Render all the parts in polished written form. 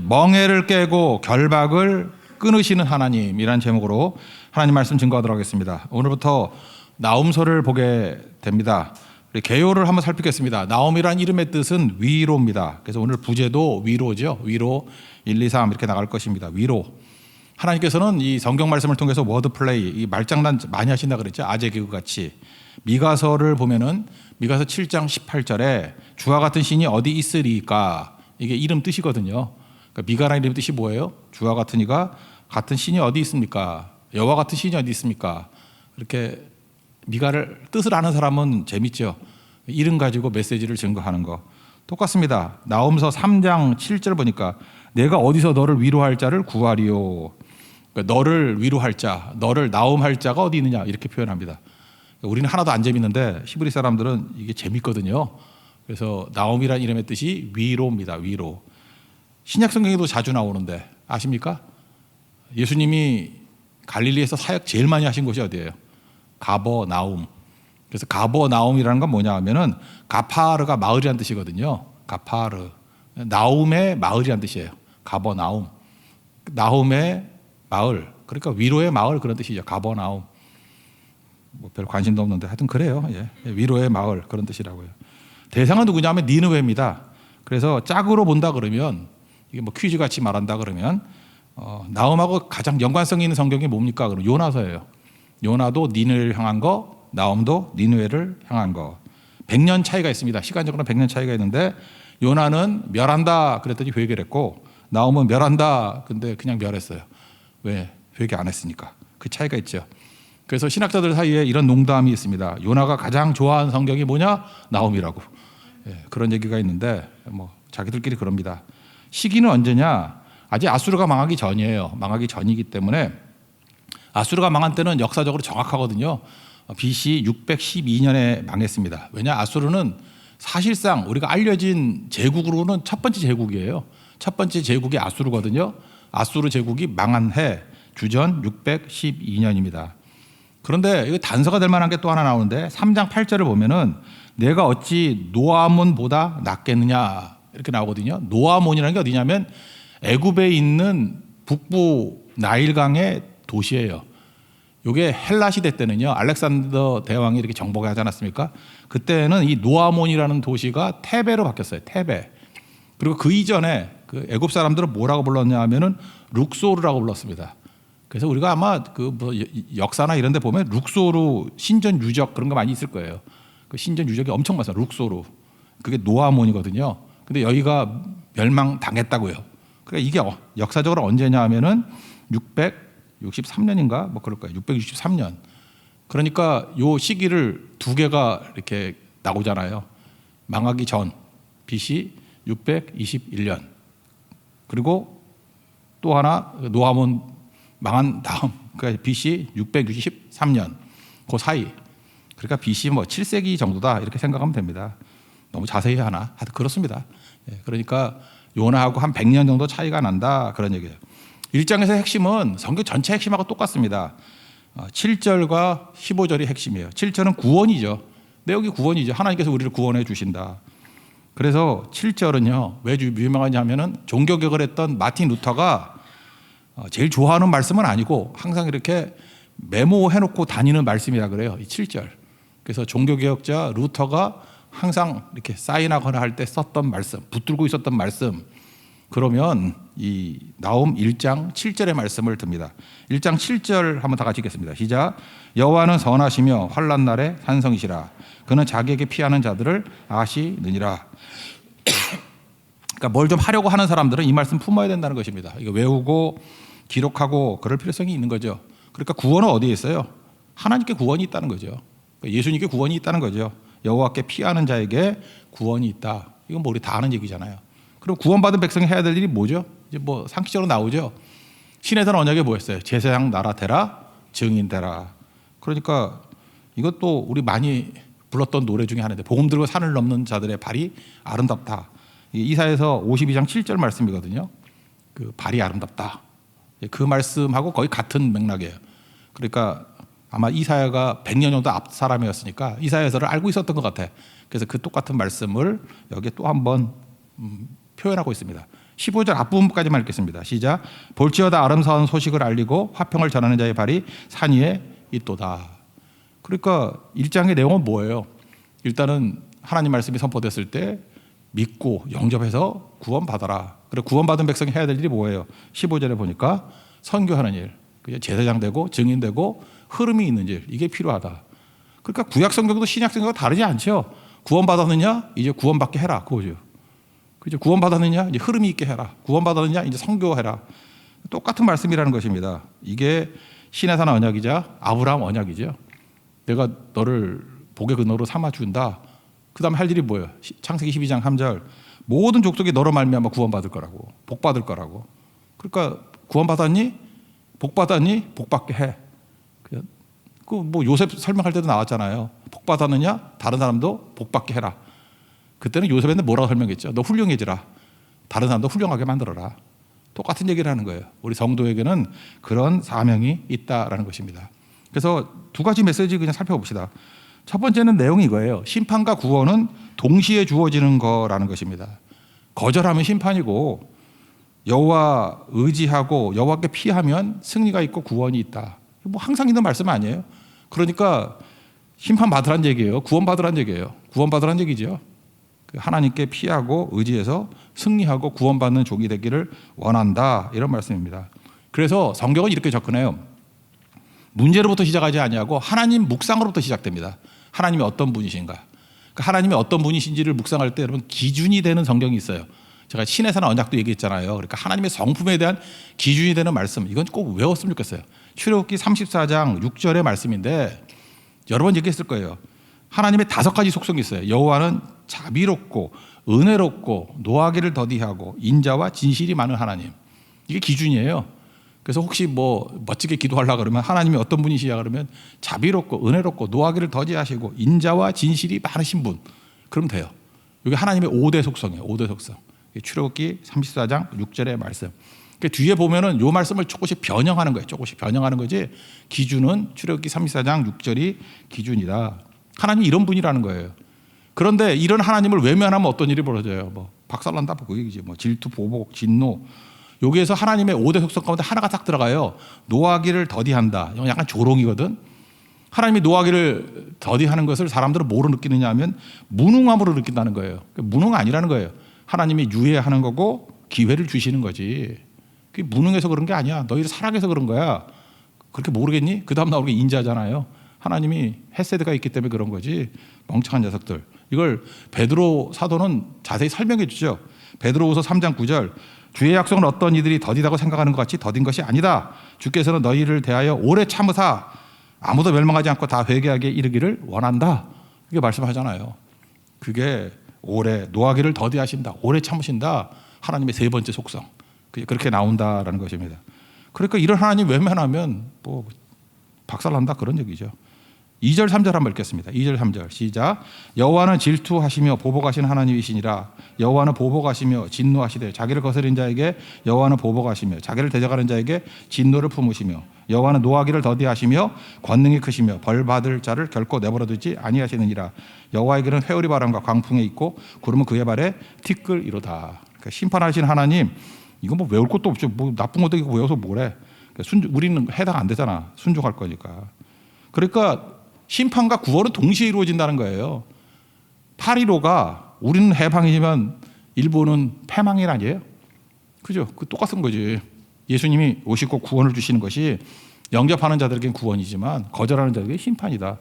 멍에를 깨고 결박을 끊으시는 하나님이라는 제목으로 하나님 말씀 증거하도록 하겠습니다. 오늘부터 나움서를 보게 됩니다. 개요를 한번 살피겠습니다. 나움이란 이름의 뜻은 위로입니다. 그래서 오늘 부제도 위로죠. 위로 1, 2, 3 이렇게 나갈 것입니다. 위로. 하나님께서는 이 성경 말씀을 통해서 워드 플레이, 이 말장난 많이 하신다 그랬죠. 아재 개그 같이. 미가서를 보면은 미가서 7장 18절에 주와 같은 신이 어디 있으리까? 이게 이름 뜻이거든요. 그러니까 미가라는 이름 뜻이 뭐예요? 주와 같은 이가 같은 신이 어디 있습니까? 여호와 같은 신이 어디 있습니까? 이렇게 미가를 뜻을 아는 사람은 재밌죠. 이름 가지고 메시지를 증거하는 거 똑같습니다. 나홈서 3장 7절 보니까 내가 어디서 너를 위로할 자를 구하리요. 그러니까 너를 위로할 자, 너를 나움할 자가 어디 있느냐 이렇게 표현합니다. 그러니까 우리는 하나도 안 재밌는데 히브리 사람들은 이게 재밌거든요. 그래서 나움이라는 이름의 뜻이 위로입니다. 위로. 신약 성경에도 자주 나오는데 아십니까? 예수님이 갈릴리에서 사역 제일 많이 하신 곳이 어디예요? 가버나움. 그래서 가버나움이라는 건 뭐냐 하면은 가파르가 마을이라는 뜻이거든요. 가파르. 나움의 마을이라는 뜻이에요. 가버나움. 나움의 마을. 그러니까 위로의 마을 그런 뜻이죠. 가버나움. 뭐 별 관심도 없는데 하여튼 그래요. 위로의 마을 그런 뜻이라고요. 대상은 누구냐면 니느웨입니다. 그래서 짝으로 본다 그러면 이게 뭐 퀴즈 같이 말한다 그러면 나움하고 가장 연관성이 있는 성경이 뭡니까? 그럼 요나서예요. 요나도 니느웨를 향한 거, 나움도 니느웨를 향한 거. 100년 차이가 있습니다. 시간적으로 100년 차이가 있는데 요나는 멸한다 그랬더니 회개를 했고 나움은 멸한다 근데 그냥 멸했어요. 왜? 회개 안 했으니까. 그 차이가 있죠. 그래서 신학자들 사이에 이런 농담이 있습니다. 요나가 가장 좋아하는 성경이 뭐냐? 나움이라고. 그런 얘기가 있는데 뭐 자기들끼리 그럽니다. 시기는 언제냐? 아직 아수르가 망하기 전이에요. 망하기 전이기 때문에 아수르가 망한 때는 역사적으로 정확하거든요. BC 612년에 망했습니다. 왜냐? 아수르는 사실상 우리가 알려진 제국으로는 첫 번째 제국이에요. 첫 번째 제국이 아수르거든요. 아수르 제국이 망한 해 주전 612년입니다. 그런데 이거 단서가 될 만한 게 또 하나 나오는데 3장 8절을 보면은 내가 어찌 노아몬보다 낫겠느냐 이렇게 나오거든요. 노아몬이라는 게 어디냐면 애굽에 있는 북부 나일강의 도시예요. 이게 헬라 시대 때는요. 알렉산더 대왕이 이렇게 정복하지 않았습니까? 그때는 이 노아몬이라는 도시가 테베로 바뀌었어요. 테베. 그리고 그 이전에 그 애굽 사람들은 뭐라고 불렀냐 하면은 룩소르라고 불렀습니다. 그래서 우리가 아마 그 뭐 역사나 이런 데 보면 룩소르 신전 유적 그런 거 많이 있을 거예요. 그 신전 유적이 엄청 많아요. 룩소르. 그게 노아몬이거든요. 근데 여기가 멸망당했다고요. 그러니까 이게 역사적으로 언제냐 하면은 663년인가 뭐 그럴 거예요. 663년. 그러니까 요 시기를 두 개가 이렇게 나오잖아요. 망하기 전 BC 621년. 그리고 또 하나 노아몬 망한 다음 그러니까 BC 663년 그 사이. 그러니까 BC 뭐 7세기 정도다 이렇게 생각하면 됩니다. 너무 자세히 하나? 하여튼 그렇습니다. 그러니까 요나하고 한 100년 정도 차이가 난다 그런 얘기예요. 1장에서 핵심은 성경 전체 핵심하고 똑같습니다. 7절과 15절이 핵심이에요. 7절은 구원이죠. 내용이 구원이죠. 하나님께서 우리를 구원해 주신다. 그래서 7절은요. 왜 유명하냐 하면은 종교개혁을 했던 마틴 루터가 제일 좋아하는 말씀은 아니고 항상 이렇게 메모해놓고 다니는 말씀이라 그래요. 이 7절. 그래서 종교개혁자 루터가 항상 이렇게 사인하거나 할 때 썼던 말씀, 붙들고 있었던 말씀. 그러면 이 나홈 1장 7절의 말씀을 듭니다. 1장 7절 한번 다 같이 읽겠습니다. 시작. 여호와는 선하시며 환난 날에 산성이시라. 그는 자기에게 피하는 자들을 아시느니라. 그러니까 뭘 좀 하려고 하는 사람들은 이 말씀 품어야 된다는 것입니다. 이거 외우고 기록하고 그럴 필요성이 있는 거죠. 그러니까 구원은 어디에 있어요? 하나님께 구원이 있다는 거죠. 예수님께 구원이 있다는 거죠. 여호와께 피하는 자에게 구원이 있다. 이건 뭐 우리 다 아는 얘기잖아요. 그럼 구원받은 백성이 해야 될 일이 뭐죠? 이제 뭐 상식적으로 나오죠. 신에서는 언약이 뭐였어요? 제사장 나라 되라, 증인 되라. 그러니까 이것도 우리 많이 불렀던 노래 중에 하나인데 복음 들고 산을 넘는 자들의 발이 아름답다. 이사야서 52장 7절 말씀이거든요. 그 발이 아름답다. 그 말씀하고 거의 같은 맥락이에요. 그러니까 아마 이사야가 100년 정도 앞 사람이었으니까 이사야서를 알고 있었던 것 같아. 그래서 그 똑같은 말씀을 여기에 또 한 번 표현하고 있습니다. 15절 앞부분까지만 읽겠습니다. 시작. 볼지어다 아름다운 소식을 알리고 화평을 전하는 자의 발이 산 위에 있도다. 그러니까 1장의 내용은 뭐예요? 일단은 하나님 말씀이 선포됐을 때 믿고 영접해서 구원받아라. 그래 구원받은 백성이 해야 될 일이 뭐예요? 15절에 보니까 선교하는 일, 제사장 되고 증인 되고 흐름이 있는 일, 이게 필요하다. 그러니까 구약 성경도 신약 성경도 다르지 않죠. 구원받았느냐? 이제 구원받게 해라. 그거죠. 그죠? 구원받았느냐? 이제 흐름이 있게 해라. 구원받았느냐? 이제 선교해라. 똑같은 말씀이라는 것입니다. 이게 시내산 언약이자 아브라함 언약이죠. 내가 너를 복의 근원으로 삼아준다. 그 다음에 할 일이 뭐예요? 창세기 12장 3절. 모든 족속이 너로 말미암아 구원받을 거라고. 복받을 거라고. 그러니까 구원받았니? 복받았니? 복받게 해. 그 뭐 요셉 설명할 때도 나왔잖아요. 복받았느냐? 다른 사람도 복받게 해라. 그때는 요셉한테 뭐라고 설명했죠? 너 훌륭해지라. 다른 사람도 훌륭하게 만들어라. 똑같은 얘기를 하는 거예요. 우리 성도에게는 그런 사명이 있다라는 것입니다. 그래서 두 가지 메시지 그냥 살펴봅시다. 첫 번째는 내용이 이거예요. 심판과 구원은 동시에 주어지는 거라는 것입니다. 거절하면 심판이고 여호와 의지하고 여호와께 피하면 승리가 있고 구원이 있다. 뭐 항상 있는 말씀 아니에요? 그러니까 심판 받으란 얘기예요. 구원 받으란 얘기예요. 구원 받으란 얘기죠. 하나님께 피하고 의지해서 승리하고 구원받는 종이 되기를 원한다. 이런 말씀입니다. 그래서 성경은 이렇게 접근해요. 문제로부터 시작하지 아니하고 하나님 묵상으로부터 시작됩니다. 하나님이 어떤 분이신가? 그러니까 하나님이 어떤 분이신지를 묵상할 때 여러분 기준이 되는 성경이 있어요. 제가 신의 산 언약도 얘기했잖아요. 그러니까 하나님의 성품에 대한 기준이 되는 말씀, 이건 꼭 외웠으면 좋겠어요. 출애굽기 34장 6절의 말씀인데 여러 번 얘기했을 거예요. 하나님의 5가지 속성이 있어요. 여호와는 자비롭고 은혜롭고 노하기를 더디하고 인자와 진실이 많은 하나님. 이게 기준이에요. 그래서 혹시 뭐 멋지게 기도하려고 그러면 하나님이 어떤 분이시냐 그러면 자비롭고 은혜롭고 노하기를 더디하시고 인자와 진실이 많으신 분. 그러면 돼요. 이게 하나님의 5대 속성이에요. 5대 속성. 출애굽기 34장 6절의 말씀. 그 뒤에 보면은 요 말씀을 조금씩 변형하는 거예요. 조금씩 변형하는 거지. 기준은 출애굽기 34장 6절이 기준이다. 하나님이 이런 분이라는 거예요. 그런데 이런 하나님을 외면하면 어떤 일이 벌어져요? 뭐 박살난다, 그 얘기지. 뭐 질투, 보복, 진노. 여기에서 하나님의 5대 속성 가운데 하나가 딱 들어가요. 노하기를 더디한다. 이건 약간 조롱이거든. 하나님이 노하기를 더디하는 것을 사람들은 뭐로 느끼느냐 하면 무능함으로 느낀다는 거예요. 무능 아니라는 거예요. 하나님이 유예하는 거고 기회를 주시는 거지. 그게 무능해서 그런 게 아니야. 너희를 사랑해서 그런 거야. 그렇게 모르겠니? 그 다음 나오는 게 인자잖아요. 하나님이 헤세드가 있기 때문에 그런 거지. 멍청한 녀석들. 이걸 베드로 사도는 자세히 설명해 주죠. 베드로후서 3장 9절. 주의 약속은 어떤 이들이 더디다고 생각하는 것 같이 더딘 것이 아니다. 주께서는 너희를 대하여 오래 참으사 아무도 멸망하지 않고 다 회개하게 이르기를 원한다. 이게 말씀하잖아요. 그게 오래 노하기를 더디하신다. 오래 참으신다. 하나님의 세 번째 속성. 그렇게 나온다라는 것입니다. 그러니까 이런 하나님 외면하면 뭐 박살난다 그런 얘기죠. 2절 3절 한번 읽겠습니다. 2절 3절 시작. 여호와는 질투하시며 보복하시는 하나님이시니라. 여호와는 보복하시며 진노하시되 자기를 거스린 자에게 여호와는 보복하시며 자기를 대적하는 자에게 진노를 품으시며 여호와는 노하기를 더디하시며 권능이 크시며 벌 받을 자를 결코 내버려 두지 아니하시느니라. 여호와에게는 회오리 바람과 광풍이 있고 구름은 그의 발에 티끌이로다. 그러니까 심판하시는 하나님, 이거 뭐 외울 것도 없죠. 뭐 나쁜 것도 이거 외워서 뭐래. 그러니까 우리는 해당 안 되잖아. 순종할 거니까. 그러니까 심판과 구원은 동시에 이루어진다는 거예요. 8.15가 우리는 해방이지만 일본은 패망일 아니에요? 그죠? 그 똑같은 거지. 예수님이 오시고 구원을 주시는 것이 영접하는 자들에게는 구원이지만 거절하는 자들에게 심판이다.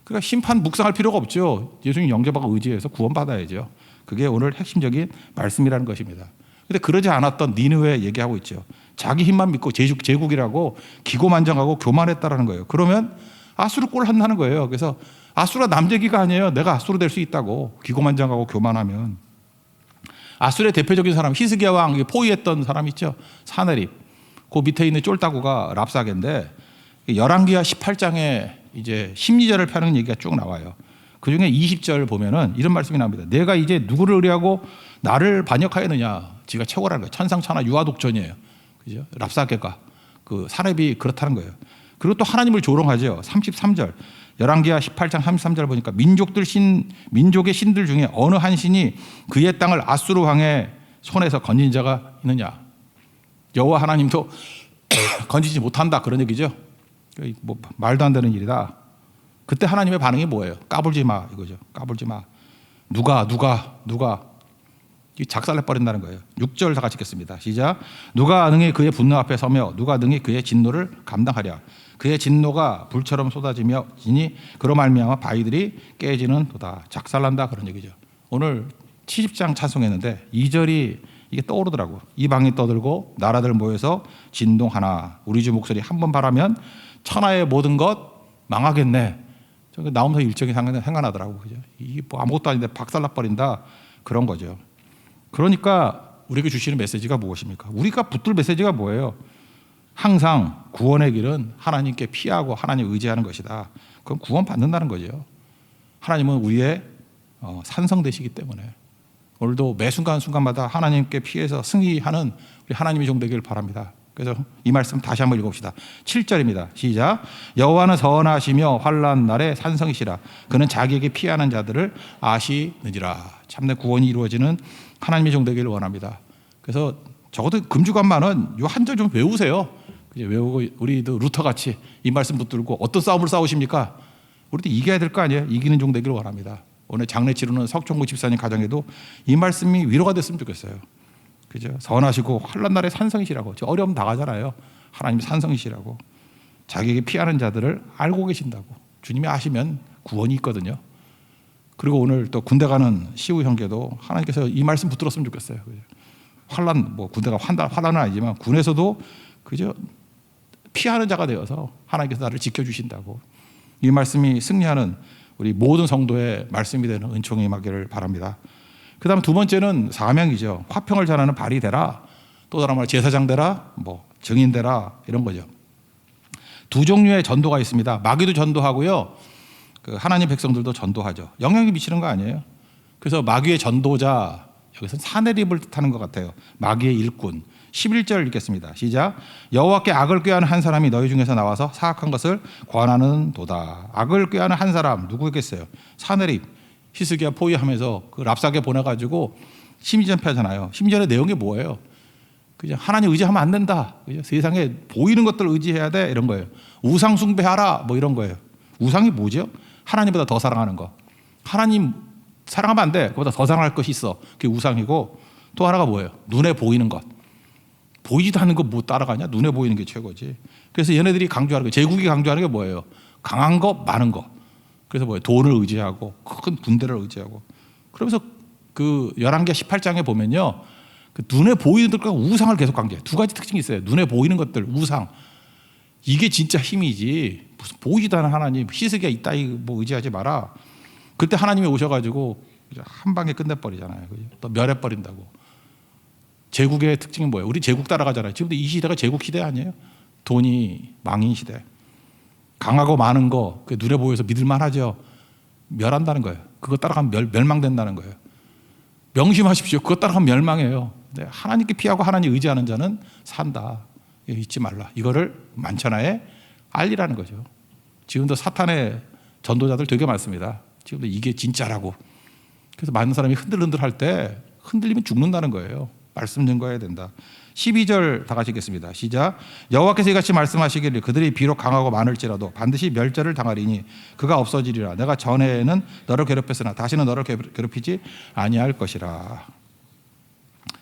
그러니까 심판 묵상할 필요가 없죠. 예수님 영접하고 의지해서 구원받아야죠. 그게 오늘 핵심적인 말씀이라는 것입니다. 근데 그러지 않았던 니느웨 얘기하고 있죠. 자기 힘만 믿고 제국이라고 기고만장하고 교만했다라는 거예요. 그러면 아수르 꼴 한다는 거예요. 그래서 아수르가 남 얘기가 아니에요. 내가 아수르 될 수 있다고 기고만장하고 교만하면. 아수르의 대표적인 사람 히스기야 왕 포위했던 사람 있죠. 사네립. 그 밑에 있는 쫄따구가 랍사게인데 열왕기하 18장에 이제 심리전을 펴는 얘기가 쭉 나와요. 그 중에 20절 보면은 이런 말씀이 나옵니다. 내가 이제 누구를 의뢰하고 나를 반역하였느냐. 지가 최고라는 거예요. 천상천하 유아독전이에요. 그죠? 랍사게가 그 사렙이 그렇다는 거예요. 그리고 또 하나님을 조롱하죠. 33절 열왕기하 18장 33절 보니까 민족의 신들 중에 어느 한 신이 그의 땅을 아수르 왕의 손에서 건진 자가 있느냐. 여호와 하나님도 건지지 못한다 그런 얘기죠. 뭐 말도 안 되는 일이다. 그때 하나님의 반응이 뭐예요? 까불지 마 이거죠. 까불지 마. 누가 작살내 버린다는 거예요. 6절 다 같이 읽겠습니다. 시작. 누가 능히 그의 분노 앞에 서며 누가 능히 그의 진노를 감당하랴. 그의 진노가 불처럼 쏟아지며 지니 그로 말미암아 바위들이 깨지는 도다. 작살난다 그런 얘기죠. 오늘 70장 찬송했는데 2절이 이게 떠오르더라고. 이방이 떠들고 나라들 모여서 진동하나. 우리 주 목소리 한 번 바라면 천하의 모든 것 망하겠네. 나오면서 일정이 생각나더라고. 그죠? 이게 뭐 아무것도 아닌데 박살나 버린다 그런 거죠. 그러니까 우리에게 주시는 메시지가 무엇입니까? 우리가 붙들 메시지가 뭐예요? 항상 구원의 길은 하나님께 피하고 하나님 의지하는 것이다. 그럼 구원 받는다는 거죠. 하나님은 우리의 산성 되시기 때문에 오늘도 매 순간순간마다 하나님께 피해서 승리하는 우리 하나님의 종 되기를 바랍니다. 그래서 이 말씀 다시 한번 읽어봅시다. 7절입니다. 시작. 여호와는 선하시며 환난 날에 산성이시라. 그는 자기에게 피하는 자들을 아시느니라. 참된 구원이 이루어지는 하나님의 종 되기를 원합니다. 그래서 적어도 금주간만은 이 한 절 좀 외우세요. 외우고 우리도 루터같이 이 말씀 붙들고 어떤 싸움을 싸우십니까? 우리도 이겨야 될 거 아니에요. 이기는 종 되기를 원합니다. 오늘 장례 치르는 석종구 집사님 가정에도 이 말씀이 위로가 됐으면 좋겠어요. 그죠? 선하시고 환난 날에 산성이시라고. 어려움 당하잖아요. 하나님 산성이시라고. 자기에게 피하는 자들을 알고 계신다고. 주님이 아시면 구원이 있거든요. 그리고 오늘 또 군대 가는 시우 형제도 하나님께서 이 말씀 붙들었으면 좋겠어요. 그죠? 환난, 뭐 군대가 환난은 아니지만 군에서도 그죠? 피하는 자가 되어서 하나님께서 나를 지켜주신다고. 이 말씀이 승리하는 우리 모든 성도의 말씀이 되는 은총이 임하기를 바랍니다. 그 다음 두 번째는 사명이죠. 화평을 전하는 발이 되라. 또 다른 말로 제사장 되라, 뭐 증인 되라 이런 거죠. 두 종류의 전도가 있습니다. 마귀도 전도하고요. 그 하나님 백성들도 전도하죠. 영향이 미치는 거 아니에요. 그래서 마귀의 전도자, 여기서 사내립을 뜻하는 것 같아요. 마귀의 일꾼. 11절 읽겠습니다. 시작. 여호와께 악을 꾀하는 한 사람이 너희 중에서 나와서 사악한 것을 권하는 도다. 악을 꾀하는 한 사람 누구겠어요? 사내립. 히스기야 포위하면서 그 랍사게 보내가지고 심리전 펴잖아요. 심리전의 내용이 뭐예요? 그냥 하나님 의지하면 안 된다. 그죠? 세상에 보이는 것들 의지해야 돼 이런 거예요. 우상 숭배하라 뭐 이런 거예요. 우상이 뭐죠? 하나님보다 더 사랑하는 거. 하나님 사랑하면 안 돼. 그보다 더 사랑할 것이 있어. 그게 우상이고 또 하나가 뭐예요? 눈에 보이는 것. 보이지도 않는 거 뭐 따라가냐? 눈에 보이는 게 최고지. 그래서 얘네들이 강조하는 거, 제국이 강조하는 게 뭐예요? 강한 거, 많은 거. 그래서 뭐예요? 돈을 의지하고 큰 군대를 의지하고. 그러면서 그 11개 18장에 보면요. 그 눈에 보이는 것과 우상을 계속 강조해요. 두 가지 특징이 있어요. 눈에 보이는 것들, 우상. 이게 진짜 힘이지. 무슨 보이지도 않은 하나님, 히스기야 이따위 뭐 의지하지 마라. 그때 하나님이 오셔가지고 한 방에 끝내버리잖아요. 또 멸해버린다고. 제국의 특징이 뭐예요? 우리 제국 따라가잖아요. 지금도 이 시대가 제국 시대 아니에요? 돈이 망인 시대. 강하고 많은 거, 눈에 보여서 믿을만 하죠. 멸한다는 거예요. 그거 따라가면 멸망된다는 거예요. 명심하십시오. 그거 따라가면 멸망해요. 하나님께 피하고 하나님 의지하는 자는 산다. 잊지 말라. 이거를 만천하에 알리라는 거죠. 지금도 사탄의 전도자들 되게 많습니다. 지금도 이게 진짜라고. 그래서 많은 사람이 흔들흔들 할 때 흔들리면 죽는다는 거예요. 말씀 증거해야 된다. 12절 다 같이 읽겠습니다. 시작. 여호와께서 이같이 말씀하시기를 그들이 비록 강하고 많을지라도 반드시 멸절을 당하리니 그가 없어지리라. 내가 전에는 너를 괴롭혔으나 다시는 너를 괴롭히지 아니할 것이라.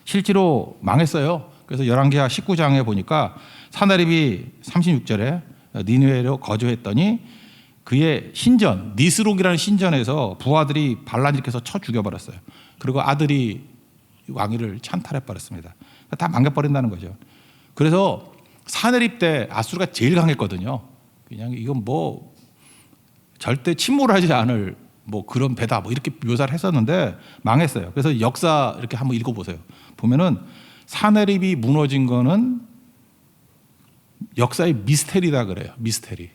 실제로 망했어요. 그래서 열왕기하 19장에 보니까 사나립이 36절에 니느웨로 거주했더니 그의 신전 니스록이라는 신전에서 부하들이 반란 일으켜서 쳐 죽여버렸어요. 그리고 아들이 왕위를 찬탈해버렸습니다. 다 망해버린다는 거죠. 그래서 사내립 때 아수르가 제일 강했거든요. 그냥 이건 뭐 절대 침몰하지 않을 뭐 그런 배다 뭐 이렇게 묘사를 했었는데 망했어요. 그래서 역사 이렇게 한번 읽어보세요. 보면은 사내립이 무너진 거는 역사의 미스테리다 그래요. 미스테리.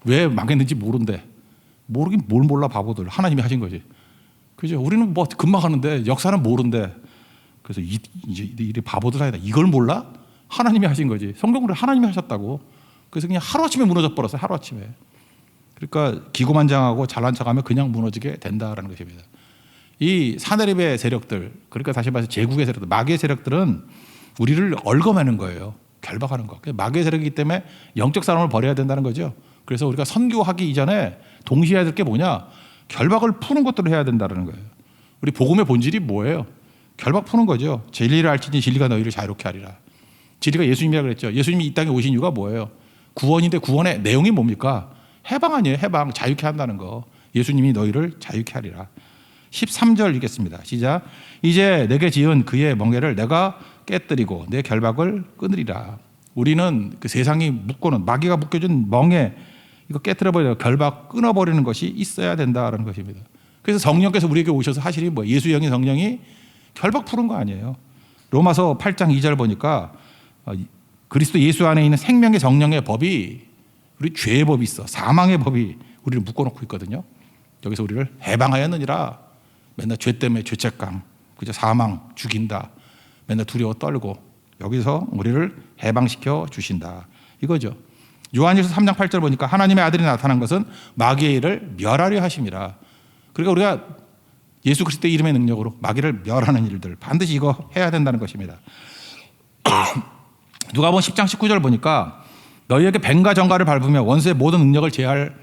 왜 망했는지 모른대. 모르긴 뭘 몰라 바보들. 하나님이 하신 거지. 그죠? 우리는 뭐 금방 하는데 역사는 모른대. 그래서 이제 이 바보들 아니다. 이걸 몰라? 하나님이 하신 거지. 성경으로 하나님이 하셨다고. 그래서 그냥 하루아침에 무너져 버렸어요. 하루아침에. 그러니까 기고만장하고 잘난 척하면 그냥 무너지게 된다라는 것입니다. 이 사내립의 세력들, 그러니까 다시 말해서 제국의 세력들, 마귀의 세력들은 우리를 얽어매는 거예요. 결박하는 거. 마귀의 세력이기 때문에 영적 싸움을 벌여야 된다는 거죠. 그래서 우리가 선교하기 이전에 동시에 해야 될 게 뭐냐? 결박을 푸는 것들을 해야 된다는 거예요. 우리 복음의 본질이 뭐예요? 결박 푸는 거죠. 진리를 알지니 진리가 너희를 자유롭게 하리라. 진리가 예수님이라고 그랬죠. 예수님이 이 땅에 오신 이유가 뭐예요? 구원인데 구원의 내용이 뭡니까? 해방 아니에요. 해방. 자유케 한다는 거. 예수님이 너희를 자유케 하리라. 13절 읽겠습니다. 시작. 이제 내게 지은 그의 멍에를 내가 깨뜨리고 내 결박을 끊으리라. 우리는 그 세상이 묶고는 마귀가 묶여준 멍에 이거 깨뜨려버려 결박 끊어버리는 것이 있어야 된다라는 것입니다. 그래서 성령께서 우리에게 오셔서 하시니 뭐 예수의 영이 성령이 결박 푸는 거 아니에요. 로마서 8장 2절 보니까 그리스도 예수 안에 있는 생명의 성령의 법이 우리 죄의 법이 있어. 사망의 법이 우리를 묶어놓고 있거든요. 여기서 우리를 해방하였느니라. 맨날 죄 때문에 죄책감, 그죠? 사망, 죽인다. 맨날 두려워 떨고 여기서 우리를 해방시켜 주신다. 이거죠. 요한일서 3장 8절 보니까 하나님의 아들이 나타난 것은 마귀의 일을 멸하려 하심이라. 그러니까 우리가 예수 그리스도의 이름의 능력으로 마귀를 멸하는 일들 반드시 이거 해야 된다는 것입니다. 누가복음 10장 19절 보니까 너희에게 뱀과 정갈을 밟으며 원수의 모든 능력을 제할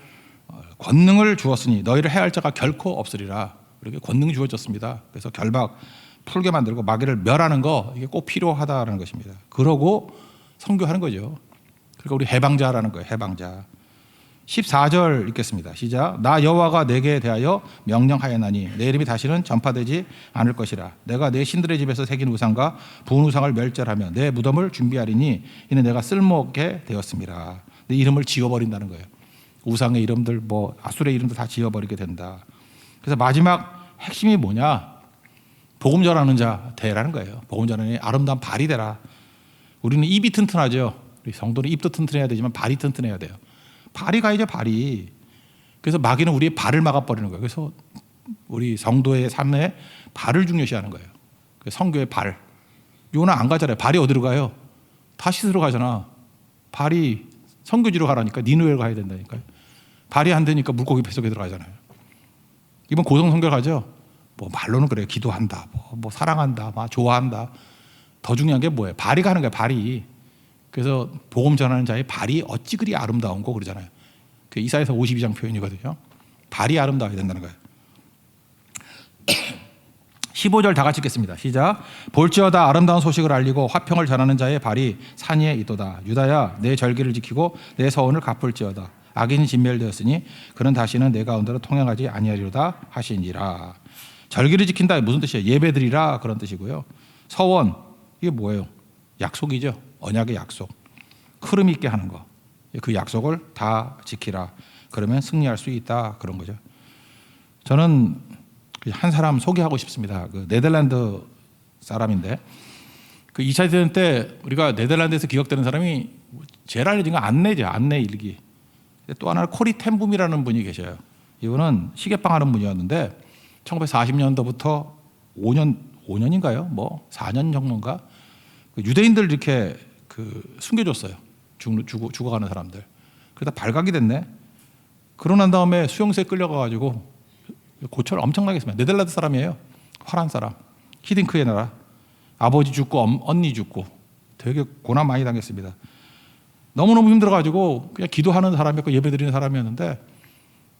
권능을 주었으니 너희를 해할 자가 결코 없으리라. 이렇게 권능이 주어졌습니다. 그래서 결박 풀게 만들고 마귀를 멸하는 거 이게 꼭 필요하다는 것입니다. 그러고 선교하는 거죠. 그러니까 우리 해방자라는 거예요. 해방자. 14절 읽겠습니다. 시작. 나 여호와가 내게 대하여 명령하였나니 내 이름이 다시는 전파되지 않을 것이라. 내가 내 신들의 집에서 새긴 우상과 부은 우상을 멸절하며 내 무덤을 준비하리니 이는 내가 쓸모없게 되었습니다. 내 이름을 지워버린다는 거예요. 우상의 이름들 뭐 아수르의 이름도 다 지워버리게 된다. 그래서 마지막 핵심이 뭐냐? 복음 전하는 자 되라는 거예요. 복음 전하는 아름다운 발이 되라. 우리는 입이 튼튼하죠. 우리 성도는 입도 튼튼해야 되지만 발이 튼튼해야 돼요. 발이 가야죠, 발이. 그래서 마귀는 우리의 발을 막아버리는 거예요. 그래서 우리 성도의 삶에 발을 중요시하는 거예요. 성교의 발. 요나 안 가잖아요. 발이 어디로 가요? 타시스로 가잖아. 발이 성교지로 가라니까 니누에로 가야 된다니까요. 발이 안 되니까 물고기 뱃속에 들어가잖아요. 이번 고성 성교 가죠. 뭐 말로는 그래요. 기도한다, 뭐 사랑한다, 막 좋아한다. 더 중요한 게 뭐예요? 발이 가는 거예요. 발이. 그래서 복음 전하는 자의 발이 어찌 그리 아름다운고 그러잖아요. 그 이사야서 52장 표현이거든요. 발이 아름다워야 된다는 거예요. 15절 다 같이 읽겠습니다. 시작. 볼지어다 아름다운 소식을 알리고 화평을 전하는 자의 발이 산 위에 있도다. 유다야 내 절기를 지키고 내 서원을 갚을지어다. 악인이 진멸되었으니 그는 다시는 내 가운데로 통행하지 아니하리로다 하시니라. 절기를 지킨다 무슨 뜻이에요? 예배드리라 그런 뜻이고요. 서원 이게 뭐예요? 약속이죠. 언약의 약속. 흐름 있게 하는 거. 그 약속을 다 지키라. 그러면 승리할 수 있다. 그런 거죠. 저는 한 사람 소개하고 싶습니다. 그 네덜란드 사람인데 그 2차 대전 때 우리가 네덜란드에서 기억되는 사람이 제랄리인가 안내죠. 안내 일기. 또 하나는 코리 텐붐이라는 분이 계셔요. 이분은 시계방 하는 분이었는데 1940년도부터 5년인가요? 뭐 4년 정도인가? 유대인들 이렇게 숨겨줬어요. 죽어가는 사람들. 그러다 발각이 됐네. 그러고 난 다음에 수용소에 끌려가가지고 고초를 엄청나게 했습니다. 네덜란드 사람이에요. 화란 사람. 히딩크의 나라. 아버지 죽고 언니 죽고 되게 고난 많이 당했습니다. 너무너무 힘들어가지고 그냥 기도하는 사람이었고 예배드리는 사람이었는데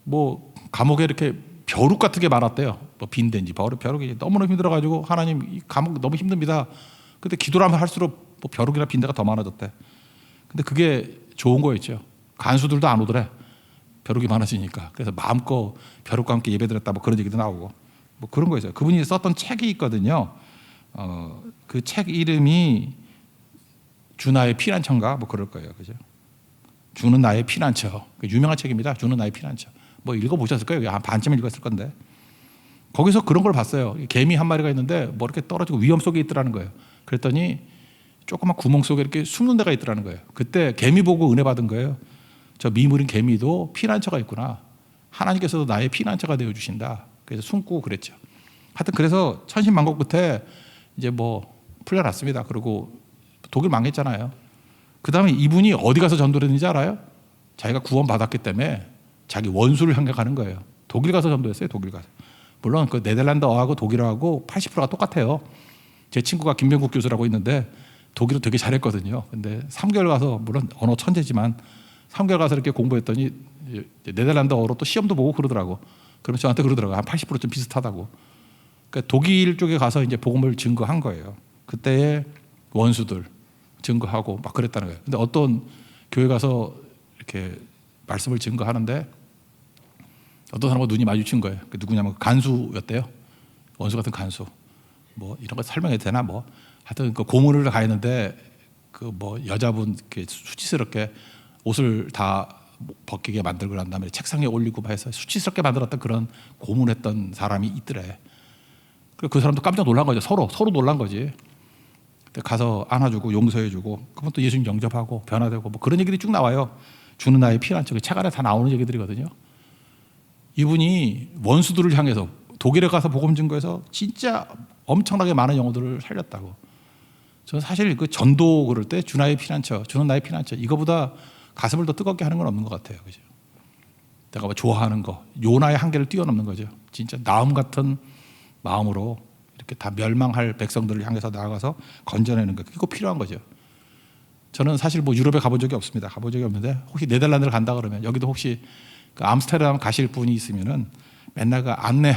뭐 감옥에 이렇게 벼룩 같은 게 많았대요. 뭐 빈대인지 벼룩이 너무너무 힘들어가지고 하나님 이 감옥 너무 힘듭니다. 근데 기도를 하면 할수록 뭐 벼룩이나 빈대가 더 많아졌대. 근데 그게 좋은 거였죠. 간수들도 안 오더래. 벼룩이 많아지니까. 그래서 마음껏 벼룩과 함께 예배드렸다 뭐 그런 얘기도 나오고 뭐 그런 거였어요. 그분이 썼던 책이 있거든요. 그 책 이름이 주나의 피난처인가 뭐 그럴 거예요. 그죠? 주는 나의 피난처. 유명한 책입니다. 주는 나의 피난처. 뭐 읽어보셨을 거예요. 한 반쯤 읽었을 건데. 거기서 그런 걸 봤어요. 개미 한 마리가 있는데 뭐 이렇게 떨어지고 위험 속에 있더라는 거예요. 그랬더니 조그만 구멍 속에 이렇게 숨는 데가 있더라는 거예요. 그때 개미 보고 은혜 받은 거예요. 저 미물인 개미도 피난처가 있구나. 하나님께서도 나의 피난처가 되어 주신다. 그래서 숨고 그랬죠. 하여튼 그래서 천신만고 끝에 이제 뭐 풀려났습니다. 그리고 독일 망했잖아요. 그 다음에 이분이 어디 가서 전도를 했는지 알아요? 자기가 구원 받았기 때문에 자기 원수를 향해 가는 거예요. 독일 가서 전도했어요. 독일 가서. 물론 그 네덜란드어하고 독일어하고 80%가 똑같아요. 제 친구가 김병국 교수라고 있는데 독일어 되게 잘했거든요. 근데 3개월 가서 물론 언어 천재지만 3개월 가서 이렇게 공부했더니 네덜란드어로 또 시험도 보고 그러더라고. 그러면 저한테 그러더라고요. 한 80%좀 비슷하다고. 그러니까 독일 쪽에 가서 이제 복음을 증거한 거예요. 그때의 원수들 증거하고 막 그랬다는 거예요. 근데 어떤 교회 가서 이렇게 말씀을 증거하는데 어떤 사람과 눈이 마주친 거예요. 그 누구냐면 간수였대요. 원수 같은 간수. 뭐 이런 거 설명해도 되나 뭐. 하여튼 그 고문을 가 있는데 그 뭐 여자분 이렇게 수치스럽게 옷을 다 벗기게 만들고 난 다음에 책상에 올리고 해서 수치스럽게 만들었던 그런 고문했던 사람이 있더래. 그 사람도 깜짝 놀란 거죠. 서로 놀란 거지. 가서 안아주고 용서해주고 그분 또 예수님 영접하고 변화되고 뭐 그런 얘기들이 쭉 나와요. 주는 나의 피난처. 책 안에 다 나오는 얘기들이거든요. 이분이 원수들을 향해서 독일에 가서 복음 증거해서 진짜 엄청나게 많은 영혼들을 살렸다고. 저는 사실 그 전도 그럴 때 주는 나의 피난처 이거보다 가슴을 더 뜨겁게 하는 건 없는 것 같아요. 그죠? 내가 뭐 좋아하는 거, 요나의 한계를 뛰어넘는 거죠. 진짜 나음 같은 마음으로 이렇게 다 멸망할 백성들을 향해서 나아가서 건져내는 거, 그게 꼭 필요한 거죠. 저는 사실 뭐 유럽에 가본 적이 없습니다. 가본 적이 없는데 혹시 네덜란드를 간다 그러면 여기도 혹시 그 암스테르담 가실 분이 있으면은 맨날 그 안내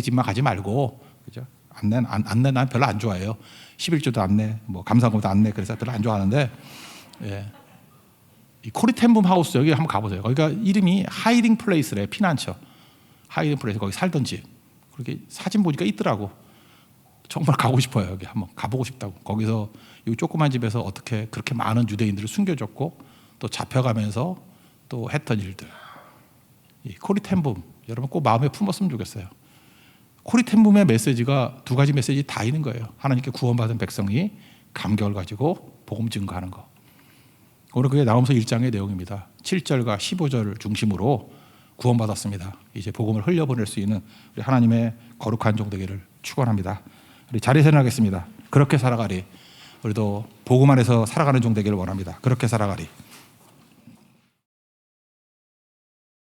집만 가지 말고, 그죠? 안내 난 별로 안 좋아해요. 11조도 안내, 뭐 감사금도 안내, 그래서 별로 안 좋아하는데, 예. 이 코리템붐 하우스 여기 한번 가보세요. 거기가 이름이 하이딩 플레이스래. 피난처. 하이딩 플레이스. 거기 살던 집. 그렇게 사진 보니까 있더라고. 정말 가고 싶어요. 여기 한번 가보고 싶다고. 거기서 이 조그만 집에서 어떻게 그렇게 많은 유대인들을 숨겨줬고 또 잡혀가면서 또 했던 일들. 이 코리템붐 여러분 꼭 마음에 품었으면 좋겠어요. 코리템붐의 메시지가 두 가지 메시지 다 있는 거예요. 하나님께 구원받은 백성이 감격을 가지고 복음 증거하는 거. 오늘 그게 나홈서 1장의 내용입니다. 7절과 15절을 중심으로 구원받았습니다. 이제 복음을 흘려보낼 수 있는 우리 하나님의 거룩한 종 되기를 축원합니다. 우리 자리에서 일어나겠습니다. 그렇게 살아가리. 우리도 복음 안에서 살아가는 종 되기를 원합니다. 그렇게 살아가리.